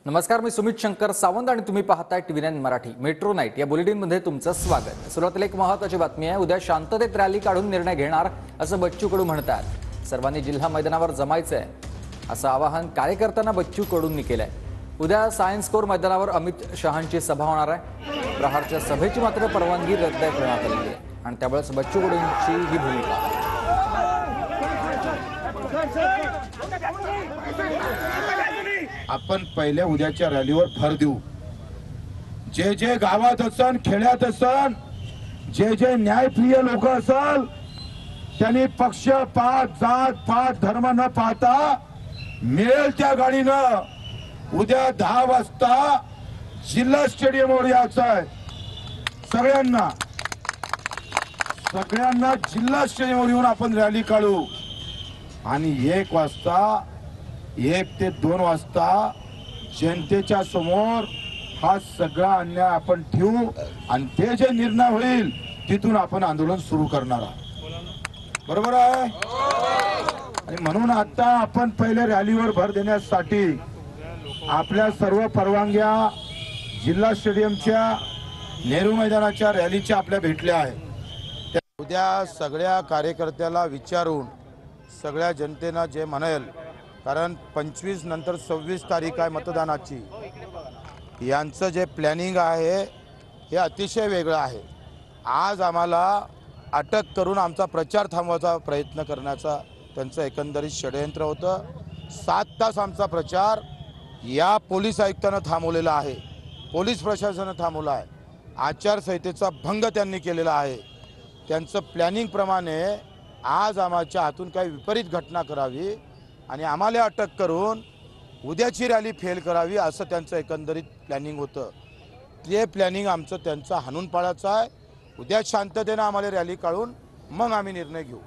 नमस्कार, मी सुमित शंकर सावंत आणि तुम्ही पाहताय TV9 मराठी मेट्रो नाईट या बुलेटिनमध्ये तुमचं स्वागत। सुरुवातीला एक महत्त्वाची बातमी आहे। उद्या शांततेत रॅली काढून निर्णय घेणार असं बच्चू कडू म्हणतात। सर्वांनी जिल्हा मैदानावर जमायचंय असं आवाहन कार्यकर्त्यांना बच्चू कडूंनी केलंय। उद्या सायन्स कोर मैदानावर अमित शहांची सभा होणार आहे। प्रहारच्या सभेची मात्र परवानगी रद्द करण्यात आली आहे आणि त्यामुळेच बच्चू कडूंची ही भूमिका। आपण पहिल्या उद्याच्या रॅलीवर भर देऊ। जे जे गावात असन, खेड्यात असन, जे जे न्यायप्रिय लोक असल, त्यांनी पक्ष पात जात पात धर्म न पाहता मिळेल त्या गाडीनं उद्या 10 वाजता जिल्हा स्टेडियमवर यायचं आहे। सगळ्यांना जिल्हा स्टेडियमवर येऊन आपण रॅली काढू आणि 1 वाजता 1 ते 2 वाजता जनतेच्या समोर हा सगळा अन्याय आपण ठेवू आणि ते जे निर्णय होईल तिथून आपण आंदोलन सुरू करणार आहोत। बरोबर आहे? आणि म्हणून आता आपण पहिले रॅलीवर भर देण्यासाठी आपल्या सर्व परवानग्या जिल्हा स्टेडियमच्या नेहरू मैदानाच्या रॅलीच्या आपल्या भेटल्या आहेत। उद्या सगळ्या कार्यकर्त्याला विचारून सगळ्या जनतेनं जे म्हणेल, कारण 25 नंतर 26 तारीख आहे मतदानाची, यांचं जे प्लॅनिंग आहे हे अतिशय वेगळं आहे। आज आम्हाला अटक करून आमचा प्रचार थांबवायचा प्रयत्न करण्याचा त्यांचं एकंदरीत षडयंत्र होतं। 7 तास आमचा प्रचार या पोलीस आयुक्तांना थांबवलेला आहे, पोलीस प्रशासनानं थांबवला आहे, आचारसंहितेचा भंग त्यांनी केलेला आहे। त्यांचं प्लॅनिंगप्रमाणे आज आमच्या हातून काही विपरीत घटना करावी आणि आम्हाला अटक करून उद्याची रॅली फेल करावी असं त्यांचं एकंदरीत प्लॅनिंग होतं। ते प्लॅनिंग आमचं त्यांचं हाणून पाडायचं आहे। उद्या शांततेनं आम्हाला रॅली काढून मग आम्ही निर्णय घेऊ।